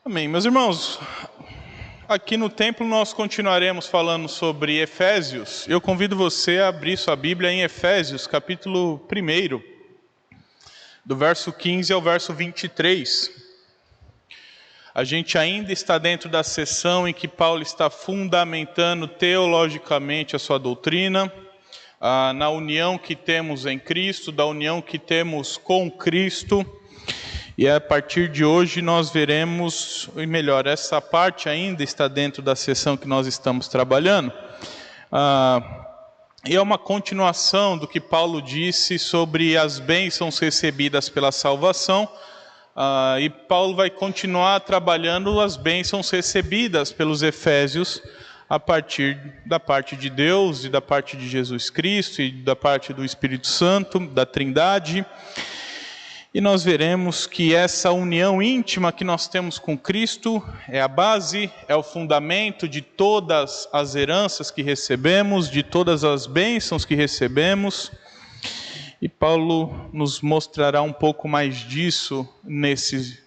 Amém. Meus irmãos, aqui no templo nós continuaremos falando sobre Efésios. Eu convido você a abrir sua Bíblia em Efésios, capítulo 1, do verso 15 ao verso 23. A gente ainda está dentro da sessão em que Paulo está fundamentando teologicamente a sua doutrina, na união que temos em Cristo, da união que temos com Cristo. E a partir de hoje nós veremos, ou melhor, essa parte ainda está dentro da sessão que nós estamos trabalhando. E é uma continuação do que Paulo disse sobre as bênçãos recebidas pela salvação. E Paulo vai continuar trabalhando as bênçãos recebidas pelos efésios a partir da parte de Deus e da parte de Jesus Cristo e da parte do Espírito Santo, da Trindade. E nós veremos que essa união íntima que nós temos com Cristo é a base, é o fundamento de todas as heranças que recebemos, de todas as bênçãos que recebemos. E Paulo nos mostrará um pouco mais disso nesse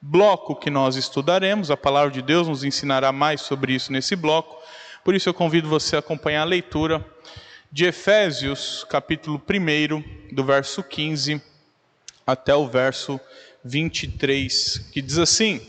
bloco que nós estudaremos. A palavra de Deus nos ensinará mais sobre isso nesse bloco. Por isso eu convido você a acompanhar a leitura de Efésios, capítulo 1, do verso 15 até o verso 23, que diz assim: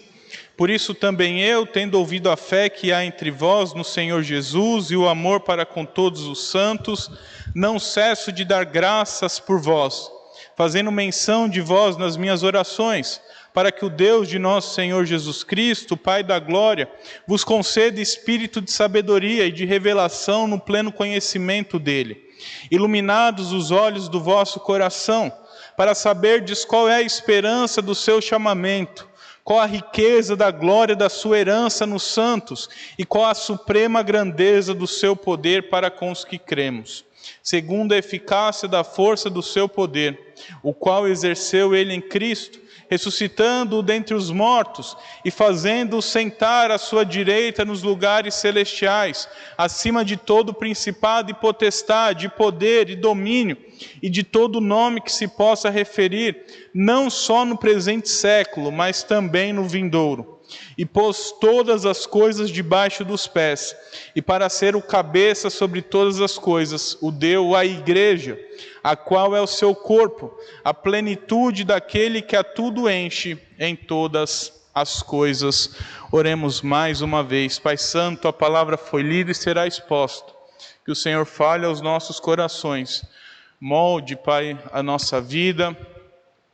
Por isso também eu, tendo ouvido a fé que há entre vós no Senhor Jesus e o amor para com todos os santos, não cesso de dar graças por vós, fazendo menção de vós nas minhas orações, para que o Deus de nosso Senhor Jesus Cristo, Pai da glória, vos conceda espírito de sabedoria e de revelação no pleno conhecimento dele, iluminados os olhos do vosso coração, para saberdes qual é a esperança do seu chamamento, qual a riqueza da glória da sua herança nos santos, e qual a suprema grandeza do seu poder para com os que cremos, segundo a eficácia da força do seu poder, o qual exerceu ele em Cristo, ressuscitando-o dentre os mortos e fazendo-o sentar à sua direita nos lugares celestiais, acima de todo principado e potestade, e poder e domínio, e de todo nome que se possa referir, não só no presente século, mas também no vindouro. E pôs todas as coisas debaixo dos pés, e para ser o cabeça sobre todas as coisas, o deu à igreja, a qual é o seu corpo, a plenitude daquele que a tudo enche em todas as coisas. Oremos mais uma vez. Pai Santo, a palavra foi lida e será exposta. Que o Senhor fale aos nossos corações. Molde, Pai, a nossa vida,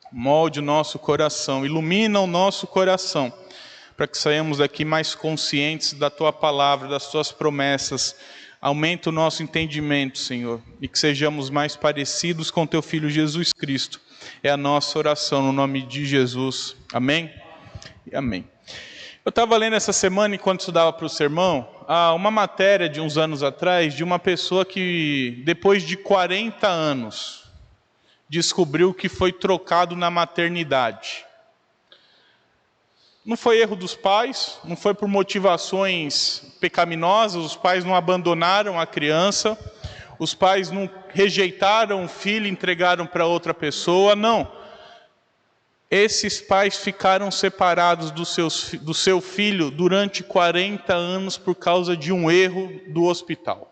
molde o nosso coração, ilumina o nosso coração, para que saímos daqui mais conscientes da Tua palavra, das Tuas promessas. Aumenta o nosso entendimento, Senhor, e que sejamos mais parecidos com Teu Filho Jesus Cristo. É a nossa oração no nome de Jesus. Amém? E amém. Eu estava lendo essa semana, enquanto estudava para o sermão, uma matéria de uns anos atrás, de uma pessoa que, depois de 40 anos, descobriu que foi trocado na maternidade. Não foi erro dos pais, não foi por motivações pecaminosas, os pais não abandonaram a criança, os pais não rejeitaram o filho e entregaram para outra pessoa, não. Esses pais ficaram separados do seu filho durante 40 anos por causa de um erro do hospital.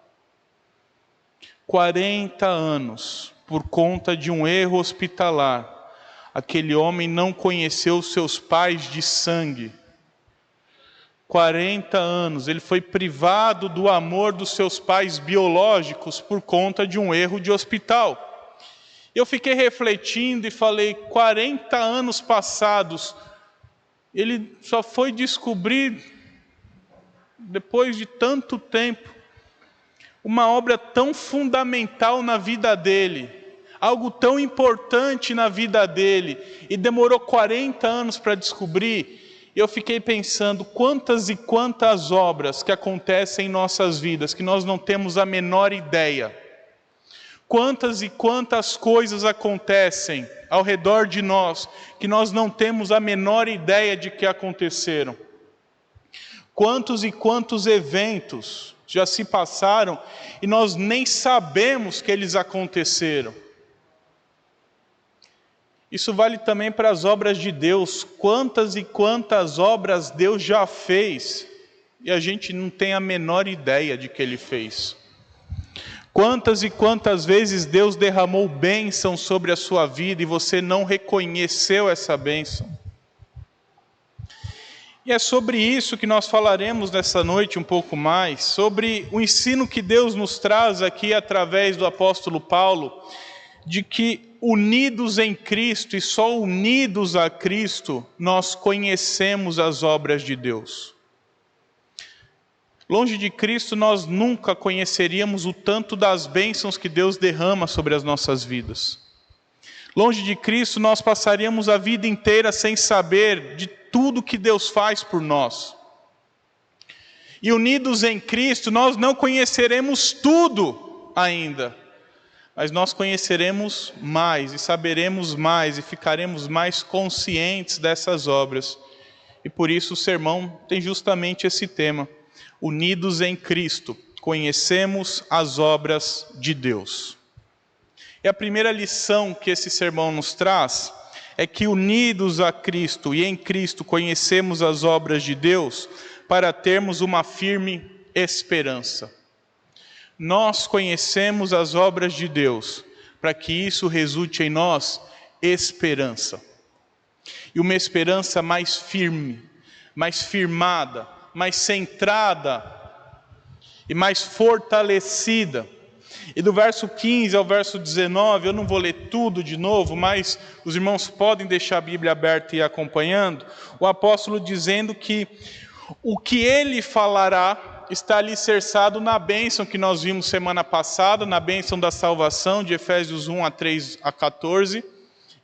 40 anos por conta de um erro hospitalar. Aquele homem não conheceu seus pais de sangue. 40 anos, ele foi privado do amor dos seus pais biológicos por conta de um erro de hospital. Eu fiquei refletindo e falei, 40 anos passados, ele só foi descobrir, depois de tanto tempo, uma obra tão fundamental na vida dele, algo tão importante na vida dele, e demorou 40 anos para descobrir. Eu fiquei pensando, quantas e quantas obras que acontecem em nossas vidas, que nós não temos a menor ideia. Quantas e quantas coisas acontecem ao redor de nós, que nós não temos a menor ideia de que aconteceram. Quantos e quantos eventos já se passaram, e nós nem sabemos que eles aconteceram. Isso vale também para as obras de Deus. Quantas e quantas obras Deus já fez e a gente não tem a menor ideia de que Ele fez. Quantas e quantas vezes Deus derramou bênção sobre a sua vida e você não reconheceu essa bênção. E é sobre isso que nós falaremos nessa noite um pouco mais, sobre o ensino que Deus nos traz aqui através do apóstolo Paulo, de que unidos em Cristo e só unidos a Cristo, nós conhecemos as obras de Deus. Longe de Cristo, nós nunca conheceríamos o tanto das bênçãos que Deus derrama sobre as nossas vidas. Longe de Cristo, nós passaríamos a vida inteira sem saber de tudo que Deus faz por nós. E unidos em Cristo, nós não conheceremos tudo ainda, mas nós conheceremos mais e saberemos mais e ficaremos mais conscientes dessas obras. E por isso o sermão tem justamente esse tema: unidos em Cristo, conhecemos as obras de Deus. E a primeira lição que esse sermão nos traz é que unidos a Cristo e em Cristo conhecemos as obras de Deus para termos uma firme esperança. Nós conhecemos as obras de Deus para que isso resulte em nós esperança. E uma esperança mais firme, mais firmada, mais centrada e mais fortalecida. E do verso 15 ao verso 19, eu não vou ler tudo de novo, mas os irmãos podem deixar a Bíblia aberta e ir acompanhando, o apóstolo dizendo que o que ele falará está alicerçado na bênção que nós vimos semana passada, na bênção da salvação, de Efésios 1, a 3 a 14,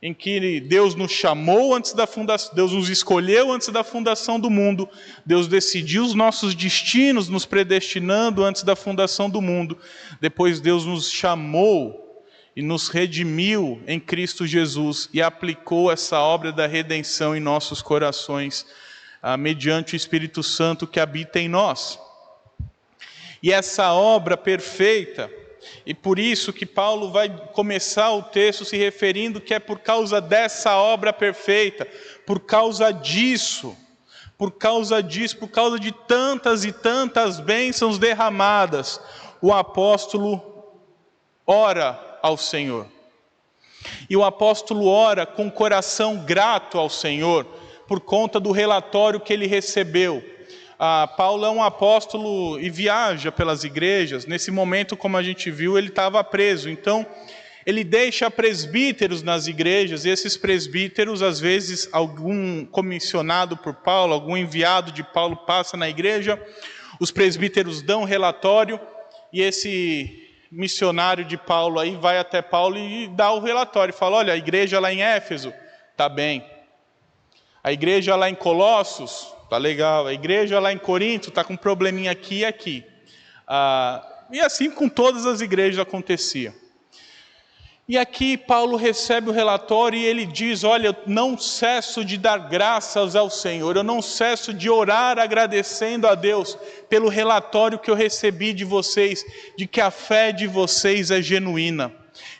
em que Deus nos chamou antes da fundação, Deus nos escolheu antes da fundação do mundo, Deus decidiu os nossos destinos, nos predestinando antes da fundação do mundo. Depois Deus nos chamou e nos redimiu em Cristo Jesus e aplicou essa obra da redenção em nossos corações, mediante o Espírito Santo que habita em nós. E essa obra perfeita, e por isso que Paulo vai começar o texto se referindo que é por causa dessa obra perfeita, por causa disso, por causa de tantas e tantas bênçãos derramadas, o apóstolo ora ao Senhor. E o apóstolo ora com coração grato ao Senhor, por conta do relatório que ele recebeu. Paulo é um apóstolo e viaja pelas igrejas. Nesse momento, como a gente viu, ele estava preso. Então, ele deixa presbíteros nas igrejas, e esses presbíteros, às vezes, algum comissionado por Paulo, algum enviado de Paulo passa na igreja, os presbíteros dão relatório, e esse missionário de Paulo aí vai até Paulo e dá o relatório, fala: olha, a igreja lá em Éfeso está bem, a igreja lá em Colossos está legal, a igreja lá em Corinto está com um probleminha aqui e aqui. E assim com todas as igrejas acontecia. E aqui Paulo recebe o relatório e ele diz: olha, eu não cesso de dar graças ao Senhor, eu não cesso de orar agradecendo a Deus pelo relatório que eu recebi de vocês, de que a fé de vocês é genuína,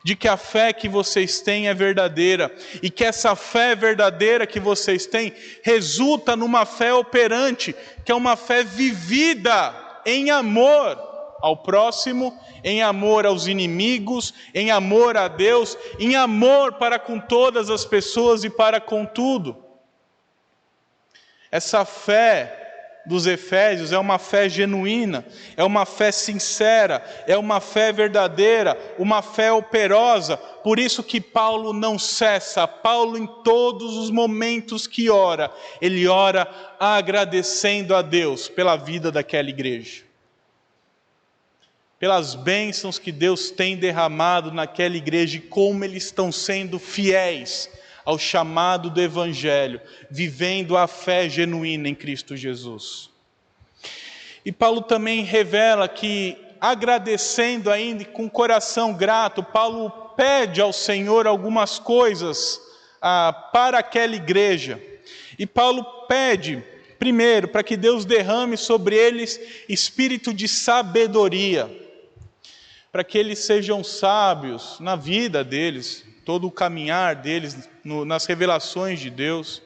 de que a fé que vocês têm é verdadeira, e que essa fé verdadeira que vocês têm resulta numa fé operante, que é uma fé vivida em amor ao próximo, em amor aos inimigos, em amor a Deus, em amor para com todas as pessoas e para com tudo. Essa fé dos Efésios é uma fé genuína, é uma fé sincera, é uma fé verdadeira, uma fé operosa. Por isso que Paulo não cessa. Paulo, em todos os momentos que ora, ele ora agradecendo a Deus pela vida daquela igreja, pelas bênçãos que Deus tem derramado naquela igreja e como eles estão sendo fiéis ao chamado do Evangelho, vivendo a fé genuína em Cristo Jesus. E Paulo também revela que, agradecendo ainda e com coração grato, Paulo pede ao Senhor algumas coisas para aquela igreja. E Paulo pede, primeiro, para que Deus derrame sobre eles espírito de sabedoria, para que eles sejam sábios na vida deles, todo o caminhar deles nas revelações de Deus.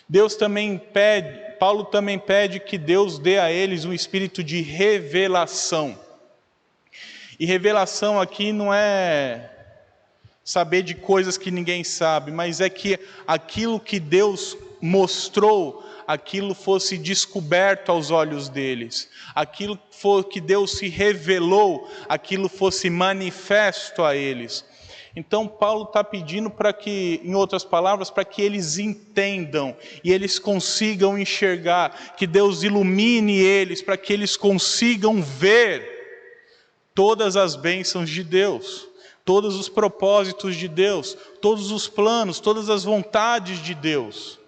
Deus também pede, Paulo também pede que Deus dê a eles um espírito de revelação. E revelação aqui não é saber de coisas que ninguém sabe, mas é que aquilo que Deus mostrou, aquilo fosse descoberto aos olhos deles. Aquilo que Deus se revelou, aquilo fosse manifesto a eles. Então Paulo está pedindo para que, em outras palavras, para que eles entendam e eles consigam enxergar, que Deus ilumine eles, para que eles consigam ver todas as bênçãos de Deus, todos os propósitos de Deus, todos os planos, todas as vontades de Deus.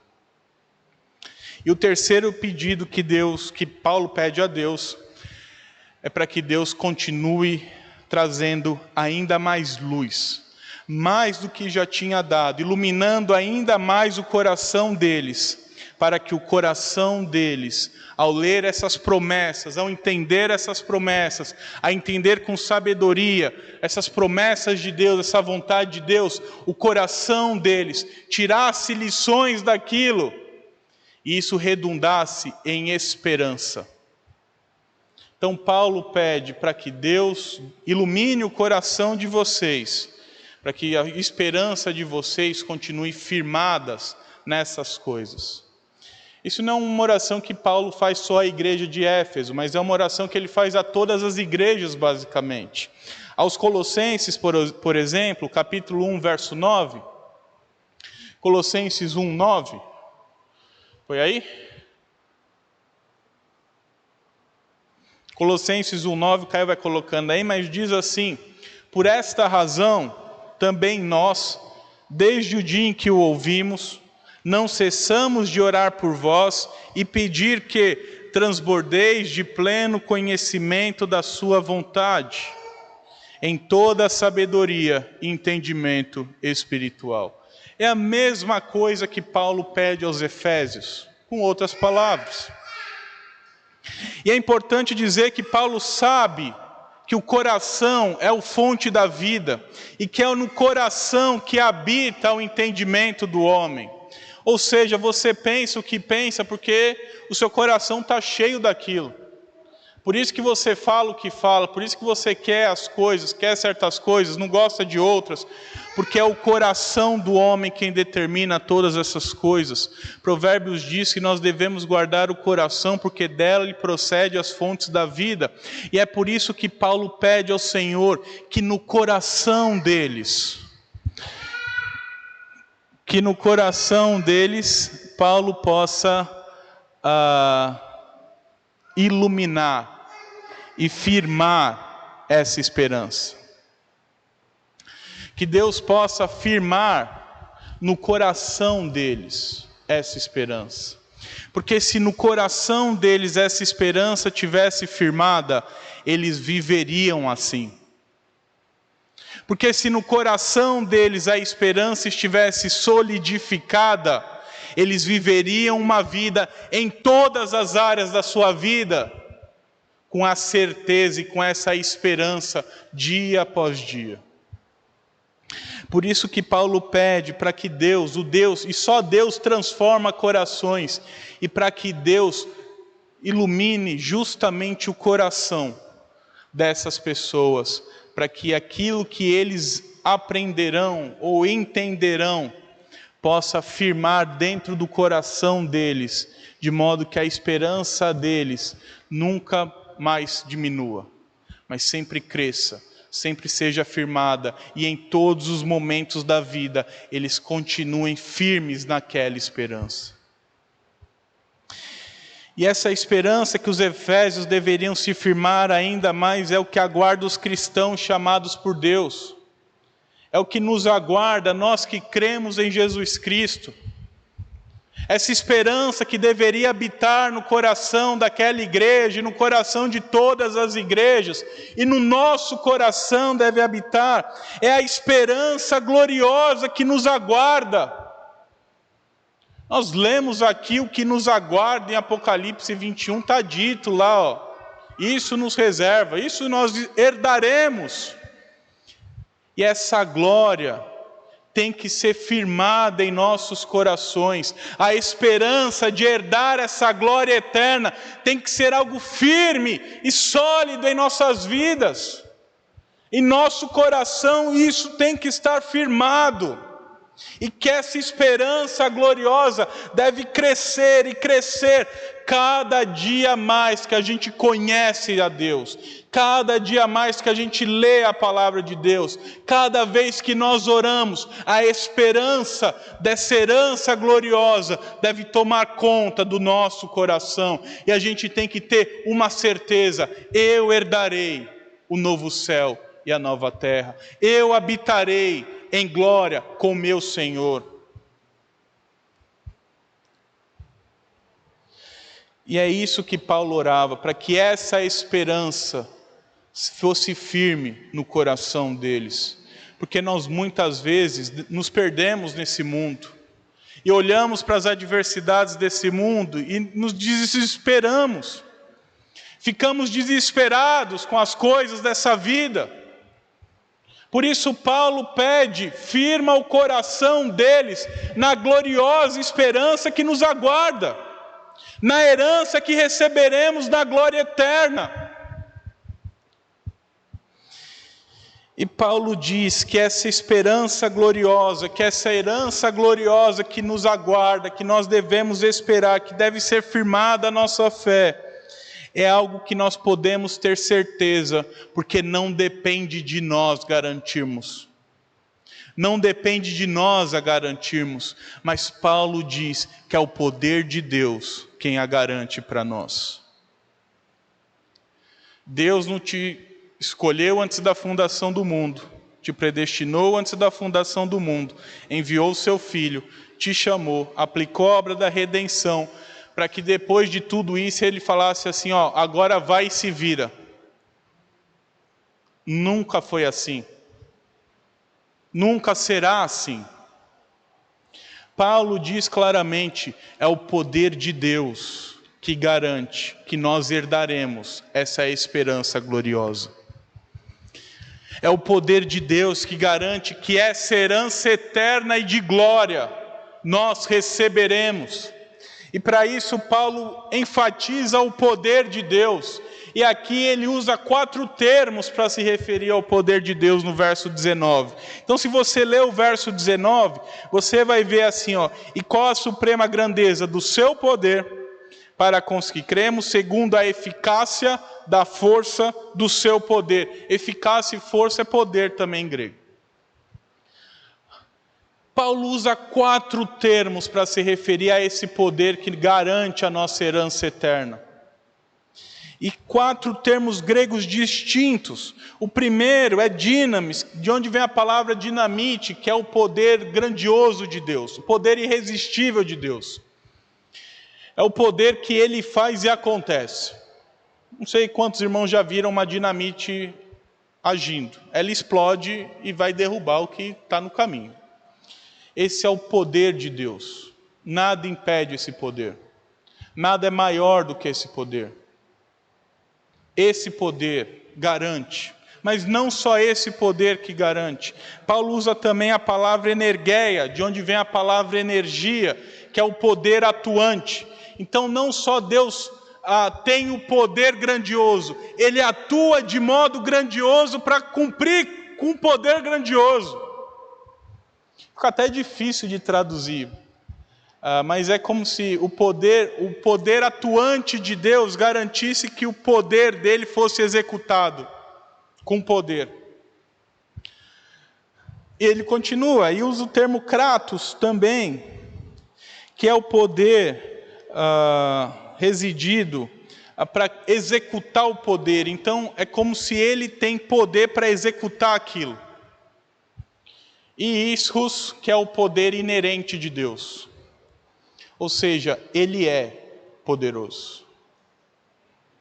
E o terceiro pedido que Paulo pede a Deus é para que Deus continue trazendo ainda mais luz, mais do que já tinha dado, iluminando ainda mais o coração deles, para que o coração deles, ao ler essas promessas, ao entender essas promessas, a entender com sabedoria essas promessas de Deus, essa vontade de Deus, o coração deles tirasse lições daquilo, e isso redundasse em esperança. Então Paulo pede para que Deus ilumine o coração de vocês, para que a esperança de vocês continue firmadas nessas coisas. Isso não é uma oração que Paulo faz só à igreja de Éfeso, mas é uma oração que ele faz a todas as igrejas, basicamente. Aos Colossenses, por exemplo, capítulo 1, verso 9. Colossenses 1, 9. Foi aí? Colossenses 1, 9, o Caio vai colocando aí, mas diz assim: por esta razão, também nós, desde o dia em que o ouvimos, não cessamos de orar por vós e pedir que transbordeis de pleno conhecimento da sua vontade, em toda a sabedoria e entendimento espiritual. É a mesma coisa que Paulo pede aos Efésios, com outras palavras. E é importante dizer que Paulo sabe que o coração é o fonte da vida, e que é no coração que habita o entendimento do homem. Ou seja, você pensa o que pensa porque o seu coração está cheio daquilo. Por isso que você fala o que fala, por isso que você quer as coisas, quer certas coisas, não gosta de outras, porque é o coração do homem quem determina todas essas coisas. Provérbios diz que nós devemos guardar o coração, porque dela lhe procede as fontes da vida. E é por isso que Paulo pede ao Senhor que no coração deles, Paulo possa iluminar e firmar essa esperança. Que Deus possa firmar no coração deles essa esperança. Porque se no coração deles essa esperança tivesse firmada, eles viveriam assim. Porque se no coração deles a esperança estivesse solidificada, eles viveriam uma vida em todas as áreas da sua vida, com a certeza e com essa esperança dia após dia. Por isso que Paulo pede para que Deus, e só Deus transforma corações, e para que Deus ilumine justamente o coração dessas pessoas, para que aquilo que eles aprenderão ou entenderão possa firmar dentro do coração deles, de modo que a esperança deles nunca mais diminua, mas sempre cresça, sempre seja firmada, e em todos os momentos da vida eles continuem firmes naquela esperança. E essa esperança que os efésios deveriam se firmar ainda mais é o que aguarda os cristãos chamados por Deus. É o que nos aguarda, nós que cremos em Jesus Cristo. Essa esperança que deveria habitar no coração daquela igreja, e no coração de todas as igrejas, e no nosso coração deve habitar, é a esperança gloriosa que nos aguarda. Nós lemos aqui o que nos aguarda em Apocalipse 21, está dito lá, ó, isso nos reserva, isso nós herdaremos. E essa glória tem que ser firmada em nossos corações. A esperança de herdar essa glória eterna tem que ser algo firme e sólido em nossas vidas. Em nosso coração isso tem que estar firmado. E que essa esperança gloriosa deve crescer e crescer cada dia mais que a gente conhece a Deus, cada dia mais que a gente lê a palavra de Deus, cada vez que nós oramos, a esperança dessa herança gloriosa deve tomar conta do nosso coração. E a gente tem que ter uma certeza: eu herdarei o novo céu e a nova terra, eu habitarei em glória com meu Senhor. E é isso que Paulo orava, para que essa esperança fosse firme no coração deles. Porque nós muitas vezes nos perdemos nesse mundo, e olhamos para as adversidades desse mundo e nos desesperamos. Ficamos desesperados com as coisas dessa vida. Por isso Paulo pede: firma o coração deles na gloriosa esperança que nos aguarda, na herança que receberemos na glória eterna. E Paulo diz que essa esperança gloriosa, que essa herança gloriosa que nos aguarda, que nós devemos esperar, que deve ser firmada a nossa fé, é algo que nós podemos ter certeza, porque não depende de nós garantirmos. Não depende de nós a garantirmos, mas Paulo diz que é o poder de Deus quem a garante para nós. Deus não te escolheu antes da fundação do mundo, te predestinou antes da fundação do mundo, enviou o seu Filho, te chamou, aplicou a obra da redenção, para que depois de tudo isso ele falasse assim: ó, agora vai e se vira. Nunca foi assim. Nunca será assim. Paulo diz claramente: é o poder de Deus que garante que nós herdaremos essa esperança gloriosa. É o poder de Deus que garante que essa herança eterna e de glória nós receberemos. E para isso Paulo enfatiza o poder de Deus. E aqui ele usa 4 termos para se referir ao poder de Deus no verso 19. Então se você ler o verso 19, você vai ver assim, ó: e qual a suprema grandeza do seu poder para com os que cremos, segundo a eficácia da força do seu poder. Eficácia e força é poder também em grego. Paulo usa 4 termos para se referir a esse poder que garante a nossa herança eterna. E 4 termos gregos distintos. O primeiro é dinamis, de onde vem a palavra dinamite, que é o poder grandioso de Deus, o poder irresistível de Deus. É o poder que ele faz e acontece. Não sei quantos irmãos já viram uma dinamite agindo. Ela explode e vai derrubar o que está no caminho. Esse é o poder de Deus. Nada impede esse poder. Nada é maior do que esse poder. Esse poder garante. Mas não só esse poder que garante. Paulo usa também a palavra energeia, de onde vem a palavra energia, que é o poder atuante. Então não só Deus tem o poder grandioso, Ele atua de modo grandioso para cumprir com o poder grandioso. Fica até difícil de traduzir, mas é como se o poder atuante de Deus garantisse que o poder dele fosse executado com poder. E ele continua, e usa o termo kratos também, que é o poder residido para executar o poder. Então é como se ele tem poder para executar aquilo. E isros, que é o poder inerente de Deus. Ou seja, Ele é poderoso.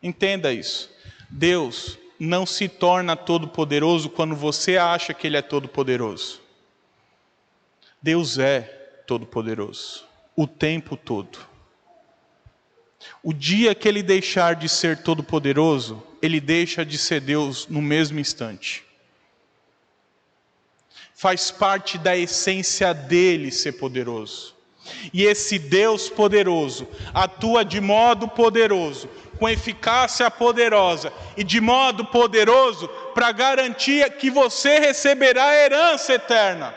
Entenda isso. Deus não se torna todo-poderoso quando você acha que Ele é todo-poderoso. Deus é todo-poderoso, o tempo todo. O dia que Ele deixar de ser todo-poderoso, Ele deixa de ser Deus no mesmo instante. Faz parte da essência dele ser poderoso. E esse Deus poderoso atua de modo poderoso, com eficácia poderosa e de modo poderoso para garantir que você receberá a herança eterna.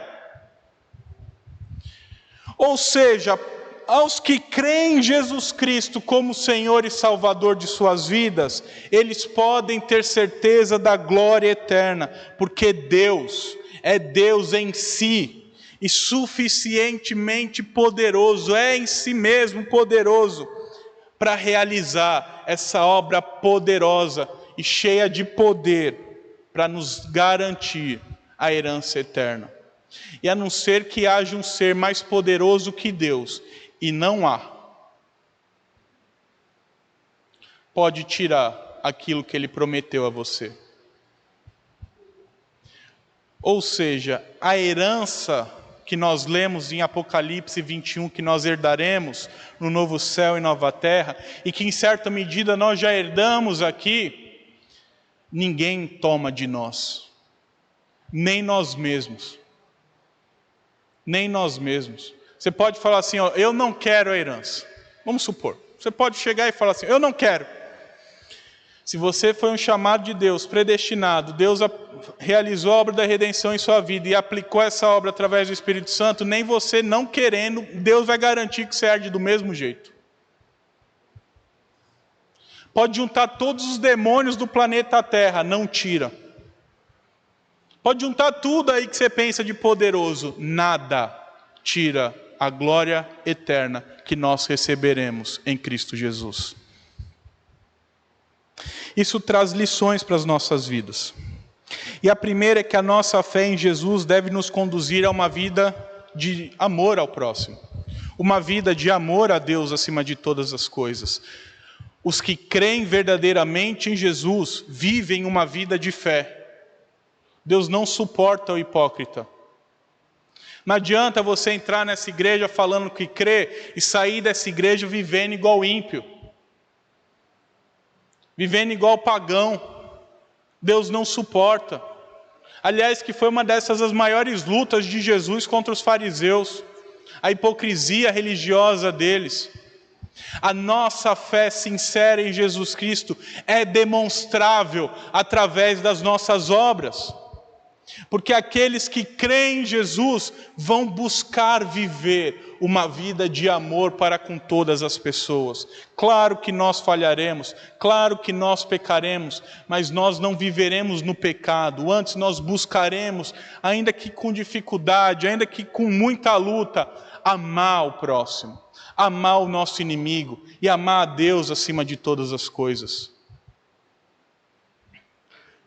Ou seja, aos que creem em Jesus Cristo como Senhor e Salvador de suas vidas, eles podem ter certeza da glória eterna, porque Deus é Deus em si e suficientemente poderoso, é em si mesmo poderoso para realizar essa obra poderosa e cheia de poder para nos garantir a herança eterna. E a não ser que haja um ser mais poderoso que Deus, e não há, pode tirar aquilo que Ele prometeu a você. Ou seja, a herança que nós lemos em Apocalipse 21, que nós herdaremos no novo céu e nova terra, e que em certa medida nós já herdamos aqui, ninguém toma de nós, nem nós mesmos. Nem nós mesmos. Você pode falar assim, ó, eu não quero a herança. Vamos supor, você pode chegar e falar assim, eu não quero. Se você foi um chamado de Deus, predestinado, Deus realizou a obra da redenção em sua vida e aplicou essa obra através do Espírito Santo, nem você não querendo, Deus vai garantir que você herde do mesmo jeito. Pode juntar todos os demônios do planeta Terra, não tira. Pode juntar tudo aí que você pensa de poderoso, nada tira a glória eterna que nós receberemos em Cristo Jesus. Isso traz lições para as nossas vidas. E a primeira é que a nossa fé em Jesus deve nos conduzir a uma vida de amor ao próximo. Uma vida de amor a Deus acima de todas as coisas. Os que creem verdadeiramente em Jesus vivem uma vida de fé. Deus não suporta o hipócrita. Não adianta você entrar nessa igreja falando que crê e sair dessa igreja vivendo igual ímpio. Vivendo igual pagão. Deus não suporta. Aliás, que foi uma dessas as maiores lutas de Jesus contra os fariseus. A hipocrisia religiosa deles. A nossa fé sincera em Jesus Cristo é demonstrável através das nossas obras. Porque aqueles que creem em Jesus vão buscar viver uma vida de amor para com todas as pessoas. Claro que nós falharemos, claro que nós pecaremos, mas nós não viveremos no pecado. Antes nós buscaremos, ainda que com dificuldade, ainda que com muita luta, amar o próximo, amar o nosso inimigo e amar a Deus acima de todas as coisas.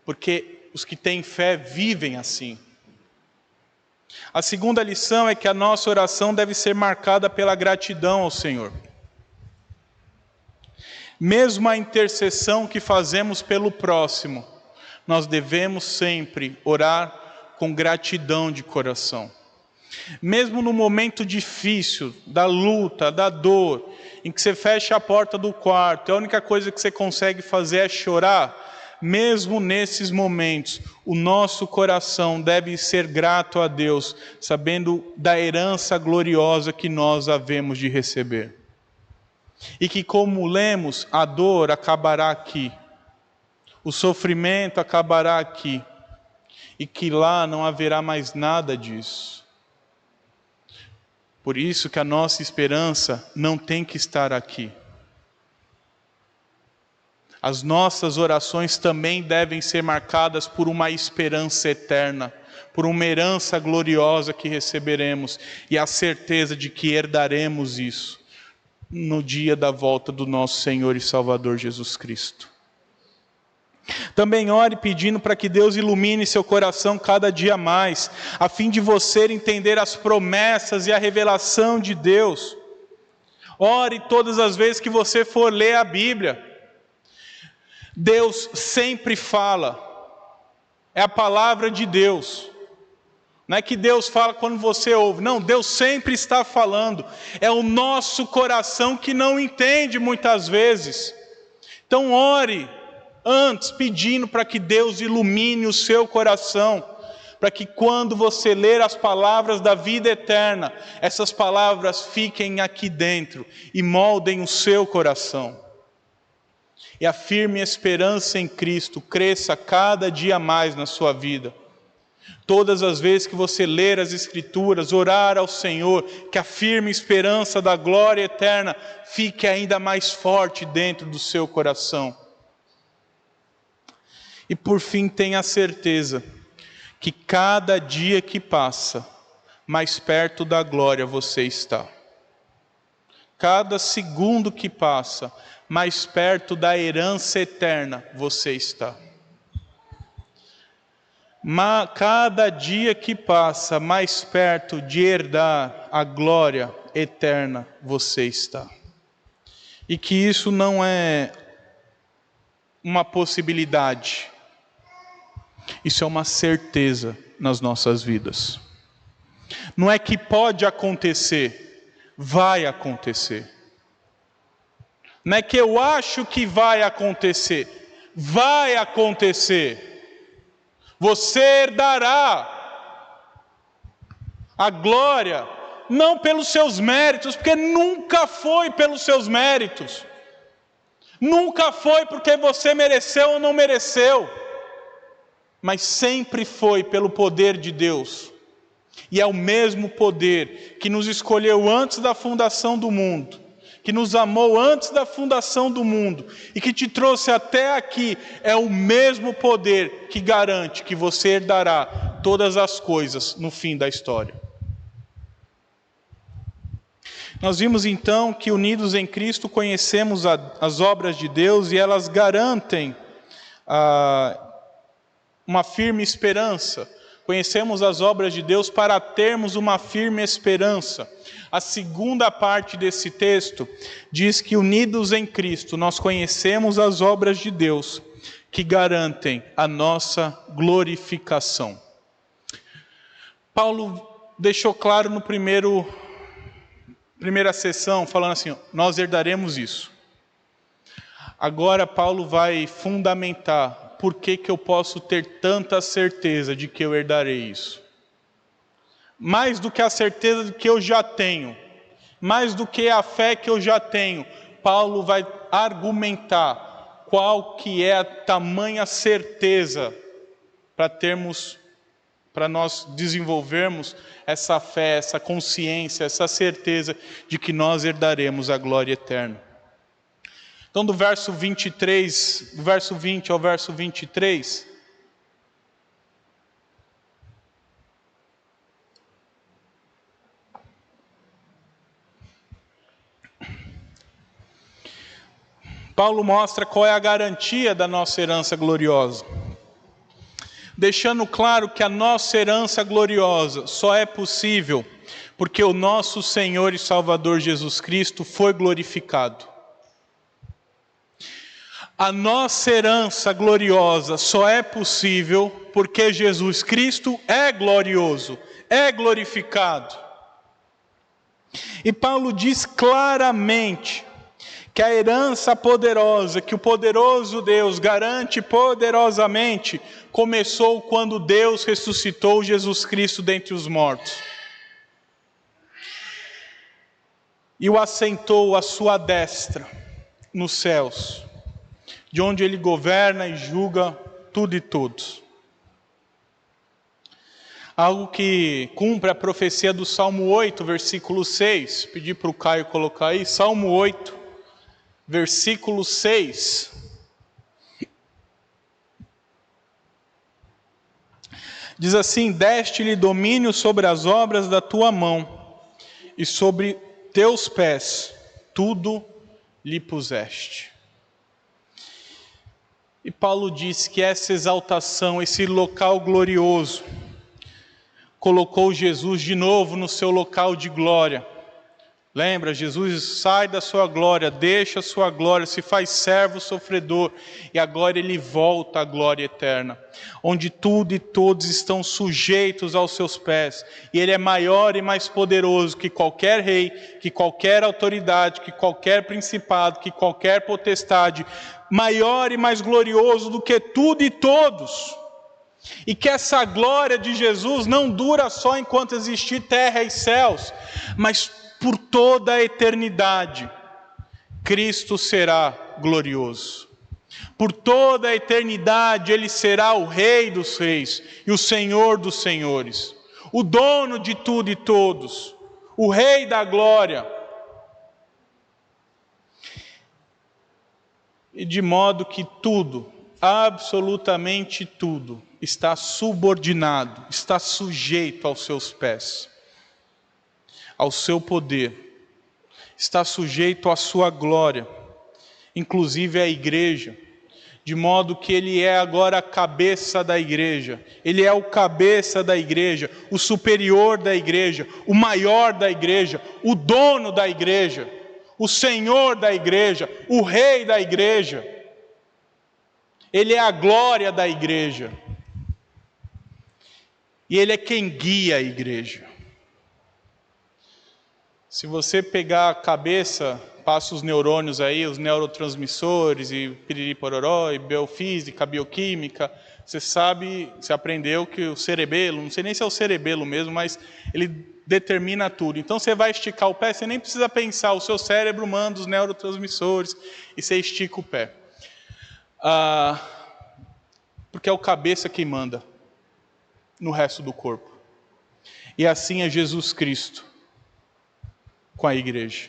Porque os que têm fé vivem assim. A segunda lição é que a nossa oração deve ser marcada pela gratidão ao Senhor. Mesmo a intercessão que fazemos pelo próximo, nós devemos sempre orar com gratidão de coração. Mesmo no momento difícil, da luta, da dor, em que você fecha a porta do quarto, a única coisa que você consegue fazer é chorar, mesmo nesses momentos, o nosso coração deve ser grato a Deus, sabendo da herança gloriosa que nós havemos de receber. E que, como lemos, a dor acabará aqui, o sofrimento acabará aqui, e que lá não haverá mais nada disso. Por isso que a nossa esperança não tem que estar aqui. As nossas orações também devem ser marcadas por uma esperança eterna, por uma herança gloriosa que receberemos e a certeza de que herdaremos isso no dia da volta do nosso Senhor e Salvador Jesus Cristo. Também ore pedindo para que Deus ilumine seu coração cada dia mais, a fim de você entender as promessas e a revelação de Deus. Ore todas as vezes que você for ler a Bíblia. Deus sempre fala, é a palavra de Deus. Não é que Deus fala quando você ouve, não, Deus sempre está falando. É o nosso coração que não entende muitas vezes. Então ore antes, pedindo para que Deus ilumine o seu coração, para que quando você ler as palavras da vida eterna, essas palavras fiquem aqui dentro e moldem o seu coração. E a firme esperança em Cristo cresça cada dia mais na sua vida. Todas as vezes que você ler as Escrituras, orar ao Senhor, que a firme esperança da glória eterna fique ainda mais forte dentro do seu coração. E por fim, tenha certeza que cada dia que passa, mais perto da glória você está. Cada segundo que passa, mais perto da herança eterna você está. Cada dia que passa, mais perto de herdar a glória eterna você está. E que isso não é uma possibilidade. Isso é uma certeza nas nossas vidas. Não é que pode acontecer, vai acontecer. Não é que eu acho que vai acontecer, vai acontecer. Você herdará a glória, não pelos seus méritos, porque nunca foi pelos seus méritos. Nunca foi porque você mereceu ou não mereceu. Mas sempre foi pelo poder de Deus. E é o mesmo poder que nos escolheu antes da fundação do mundo, que nos amou antes da fundação do mundo e que te trouxe até aqui, é o mesmo poder que garante que você herdará todas as coisas no fim da história. Nós vimos então que unidos em Cristo conhecemos as obras de Deus e elas garantem uma firme esperança. Conhecemos as obras de Deus para termos uma firme esperança. A segunda parte desse texto diz que unidos em Cristo nós conhecemos as obras de Deus que garantem a nossa glorificação. Paulo deixou claro no primeira sessão, falando assim, nós herdaremos isso. Agora Paulo vai fundamentar por que eu posso ter tanta certeza de que eu herdarei isso. Mais do que a certeza de que eu já tenho, mais do que a fé que eu já tenho, Paulo vai argumentar qual que é a tamanha certeza para nós desenvolvermos essa fé, essa consciência, essa certeza de que nós herdaremos a glória eterna. Então, do verso 20 ao verso 23, Paulo mostra qual é a garantia da nossa herança gloriosa, deixando claro que a nossa herança gloriosa só é possível porque o nosso Senhor e Salvador Jesus Cristo foi glorificado. A nossa herança gloriosa só é possível porque Jesus Cristo é glorioso, é glorificado. E Paulo diz claramente que a herança poderosa, que o poderoso Deus garante poderosamente, começou quando Deus ressuscitou Jesus Cristo dentre os mortos. E o assentou à sua destra nos céus, de onde ele governa e julga tudo e todos. Algo que cumpre a profecia do Salmo 8, versículo 6. Pedi para o Caio colocar aí, Salmo 8, versículo 6. Diz assim, deste-lhe domínio sobre as obras da tua mão, e sobre teus pés tudo lhe puseste. E Paulo diz que essa exaltação, esse local glorioso, colocou Jesus de novo no seu local de glória. Lembra, Jesus sai da sua glória, deixa a sua glória, se faz servo sofredor, e agora ele volta à glória eterna, onde tudo e todos estão sujeitos aos seus pés, e ele é maior e mais poderoso que qualquer rei, que qualquer autoridade, que qualquer principado, que qualquer potestade, maior e mais glorioso do que tudo e todos. E que essa glória de Jesus não dura só enquanto existir terra e céus, mas por toda a eternidade. Cristo será glorioso. Por toda a eternidade Ele será o Rei dos reis e o Senhor dos senhores, o dono de tudo e todos, o Rei da glória. E de modo que tudo, absolutamente tudo, está subordinado, está sujeito aos seus pés, ao seu poder, está sujeito à sua glória, inclusive a igreja, de modo que Ele é agora a cabeça da igreja, Ele é o cabeça da igreja, o superior da igreja, o maior da igreja, o dono da igreja, o Senhor da igreja, o Rei da igreja. Ele é a glória da igreja. E Ele é quem guia a igreja. Se você pegar a cabeça, passa os neurônios aí, os neurotransmissores, e piriri pororó, e biofísica, bioquímica, você aprendeu que o cerebelo, não sei nem se é o cerebelo mesmo, mas ele determina tudo. Então você vai esticar o pé, você nem precisa pensar, o seu cérebro manda os neurotransmissores e você estica o pé. Porque é o cabeça quem manda no resto do corpo. E assim é Jesus Cristo com a igreja.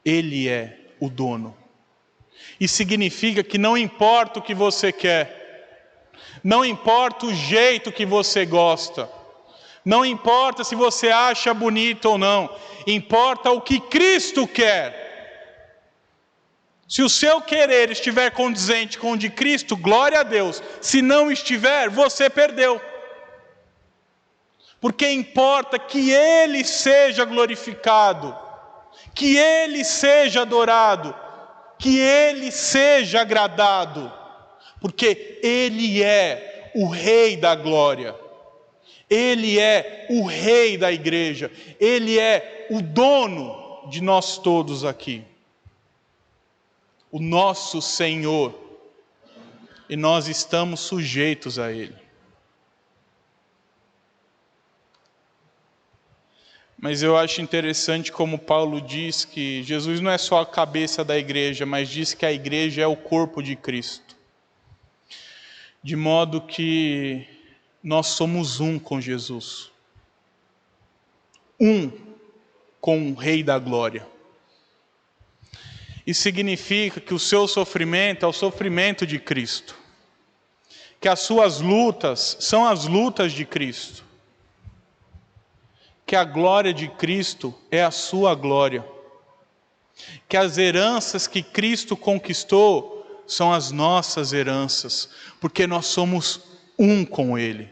Ele é o dono. E significa que não importa o que você quer, não importa o jeito que você gosta, não importa se você acha bonito ou não, importa o que Cristo quer. Se o seu querer estiver condizente com o de Cristo, glória a Deus. Se não estiver, você perdeu. Porque importa que Ele seja glorificado, que Ele seja adorado, que Ele seja agradado, porque Ele é o Rei da glória, Ele é o Rei da igreja, Ele é o dono de nós todos aqui, o nosso Senhor, e nós estamos sujeitos a Ele. Mas eu acho interessante como Paulo diz que Jesus não é só a cabeça da igreja, mas diz que a igreja é o corpo de Cristo. De modo que nós somos um com Jesus. Um com o Rei da glória. Isso significa que o seu sofrimento é o sofrimento de Cristo. Que as suas lutas são as lutas de Cristo. Que a glória de Cristo é a sua glória. Que as heranças que Cristo conquistou são as nossas heranças, porque nós somos um com Ele.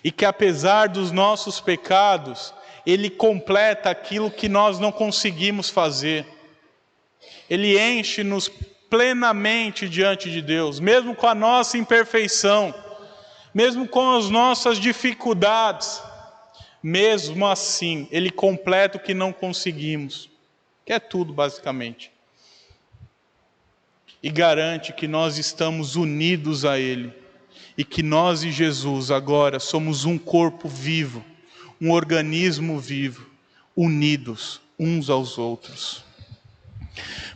E que apesar dos nossos pecados, Ele completa aquilo que nós não conseguimos fazer. Ele enche-nos plenamente diante de Deus, mesmo com a nossa imperfeição, mesmo com as nossas dificuldades. Mesmo assim, Ele completa o que não conseguimos, que é tudo basicamente. E garante que nós estamos unidos a Ele. E que nós e Jesus agora somos um corpo vivo, um organismo vivo, unidos uns aos outros.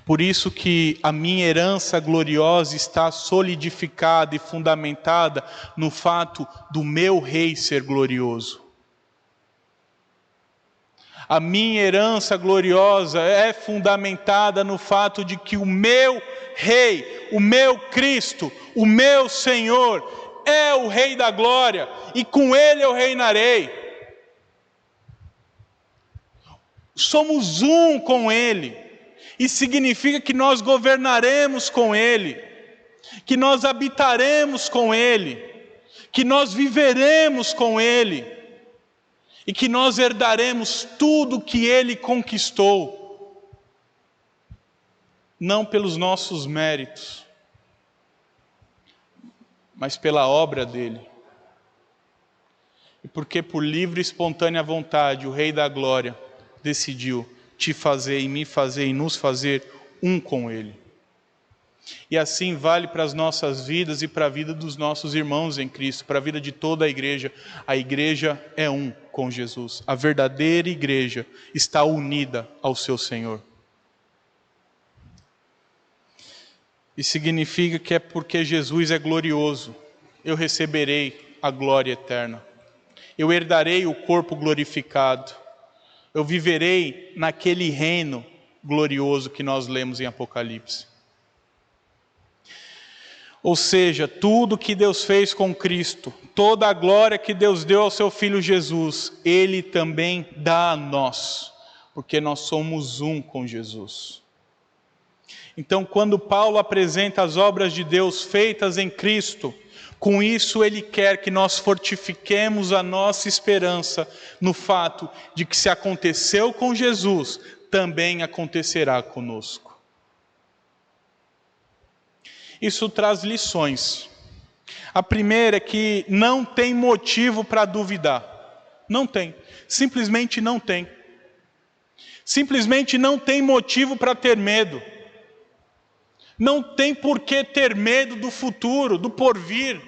Por isso que a minha herança gloriosa está solidificada e fundamentada no fato do meu Rei ser glorioso. A minha herança gloriosa é fundamentada no fato de que o meu Rei, o meu Cristo, o meu Senhor é o Rei da glória e com Ele eu reinarei. Somos um com Ele e significa que nós governaremos com Ele, que nós habitaremos com Ele, que nós viveremos com Ele. E que nós herdaremos tudo que Ele conquistou, não pelos nossos méritos, mas pela obra dEle. E porque por livre e espontânea vontade o Rei da Glória decidiu te fazer e me fazer e nos fazer um com Ele. E assim vale para as nossas vidas e para a vida dos nossos irmãos em Cristo, para a vida de toda a igreja. A igreja é um com Jesus. A verdadeira igreja está unida ao seu Senhor. E significa que é porque Jesus é glorioso, eu receberei a glória eterna. Eu herdarei o corpo glorificado. Eu viverei naquele reino glorioso que nós lemos em Apocalipse. Ou seja, tudo que Deus fez com Cristo, toda a glória que Deus deu ao seu Filho Jesus, Ele também dá a nós, porque nós somos um com Jesus. Então, quando Paulo apresenta as obras de Deus feitas em Cristo, com isso ele quer que nós fortifiquemos a nossa esperança no fato de que se aconteceu com Jesus, também acontecerá conosco. Isso traz lições. A primeira é que não tem motivo para duvidar. Não tem. Simplesmente não tem. Simplesmente não tem motivo para ter medo. Não tem por que ter medo do futuro, do porvir.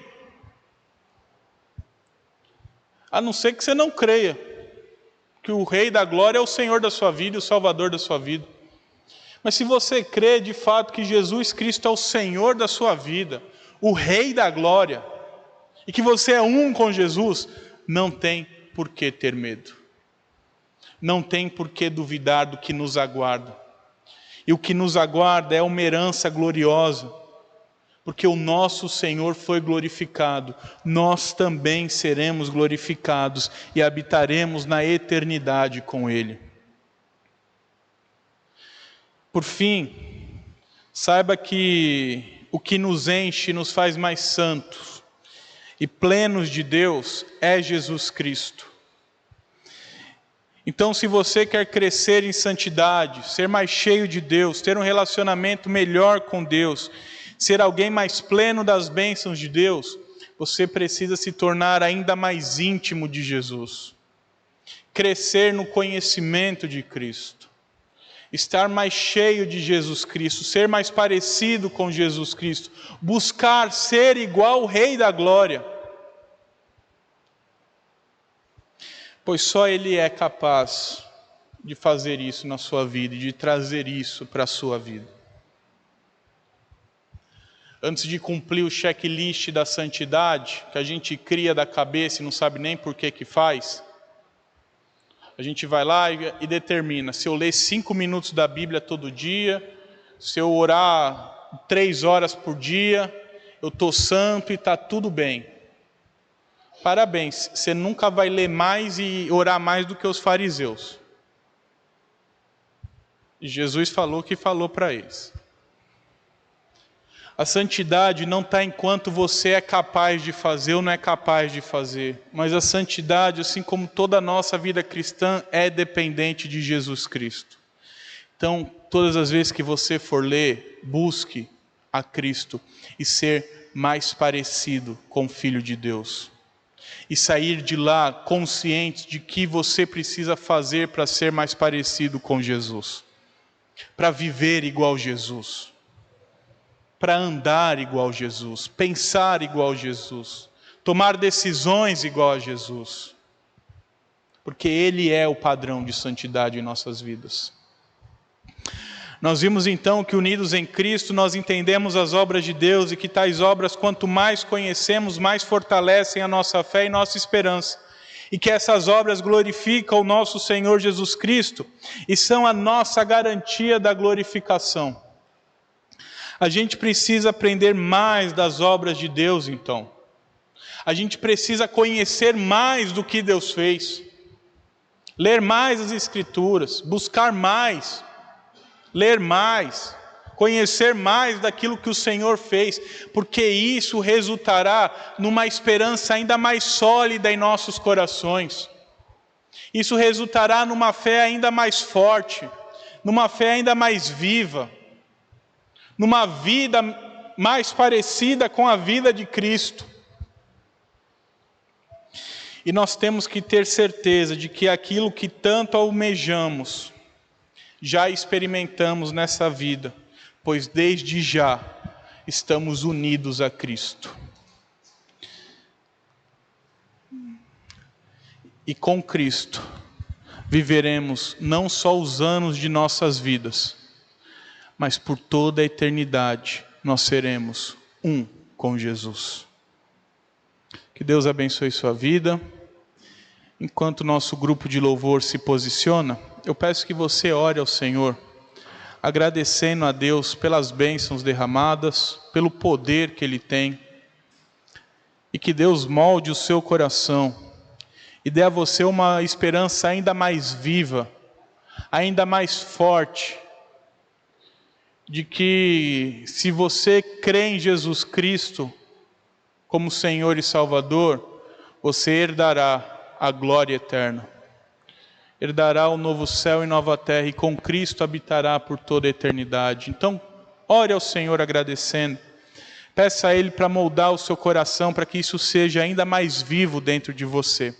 A não ser que você não creia que o Rei da Glória é o Senhor da sua vida e o Salvador da sua vida. Mas se você crê de fato que Jesus Cristo é o Senhor da sua vida, o Rei da Glória, e que você é um com Jesus, não tem por que ter medo. Não tem por que duvidar do que nos aguarda. E o que nos aguarda é uma herança gloriosa, porque o nosso Senhor foi glorificado, nós também seremos glorificados e habitaremos na eternidade com Ele. Por fim, saiba que o que nos enche e nos faz mais santos e plenos de Deus é Jesus Cristo. Então, se você quer crescer em santidade, ser mais cheio de Deus, ter um relacionamento melhor com Deus, ser alguém mais pleno das bênçãos de Deus, você precisa se tornar ainda mais íntimo de Jesus. Crescer no conhecimento de Cristo. Estar mais cheio de Jesus Cristo, ser mais parecido com Jesus Cristo, buscar ser igual ao Rei da Glória. Pois só Ele é capaz de fazer isso na sua vida e de trazer isso para a sua vida. Antes de cumprir o checklist da santidade, que a gente cria da cabeça e não sabe nem por que faz, a gente vai lá e determina, se eu ler 5 minutos da Bíblia todo dia, se eu orar 3 horas por dia, eu estou santo e está tudo bem. Parabéns, você nunca vai ler mais e orar mais do que os fariseus. E Jesus falou o que falou para eles. A santidade não está em quanto você é capaz de fazer ou não é capaz de fazer. Mas a santidade, assim como toda a nossa vida cristã, é dependente de Jesus Cristo. Então, todas as vezes que você for ler, busque a Cristo e ser mais parecido com o Filho de Deus. E sair de lá consciente de que você precisa fazer para ser mais parecido com Jesus. Para viver igual Jesus. Para andar igual a Jesus, pensar igual a Jesus, tomar decisões igual a Jesus, porque Ele é o padrão de santidade em nossas vidas. Nós vimos então que unidos em Cristo nós entendemos as obras de Deus e que tais obras, quanto mais conhecemos, mais fortalecem a nossa fé e nossa esperança, e que essas obras glorificam o nosso Senhor Jesus Cristo e são a nossa garantia da glorificação. A gente precisa aprender mais das obras de Deus, então. A gente precisa conhecer mais do que Deus fez. Ler mais as Escrituras, buscar mais, ler mais, conhecer mais daquilo que o Senhor fez, porque isso resultará numa esperança ainda mais sólida em nossos corações. Isso resultará numa fé ainda mais forte, numa fé ainda mais viva, numa vida mais parecida com a vida de Cristo. E nós temos que ter certeza de que aquilo que tanto almejamos, já experimentamos nessa vida, pois desde já estamos unidos a Cristo. E com Cristo viveremos não só os anos de nossas vidas, mas por toda a eternidade nós seremos um com Jesus. Que Deus abençoe sua vida. Enquanto o nosso grupo de louvor se posiciona, eu peço que você ore ao Senhor, agradecendo a Deus pelas bênçãos derramadas, pelo poder que Ele tem, e que Deus molde o seu coração e dê a você uma esperança ainda mais viva, ainda mais forte, de que se você crê em Jesus Cristo como Senhor e Salvador, você herdará a glória eterna, herdará o novo céu e nova terra, e com Cristo habitará por toda a eternidade. Então, ore ao Senhor agradecendo, peça a Ele para moldar o seu coração, para que isso seja ainda mais vivo dentro de você.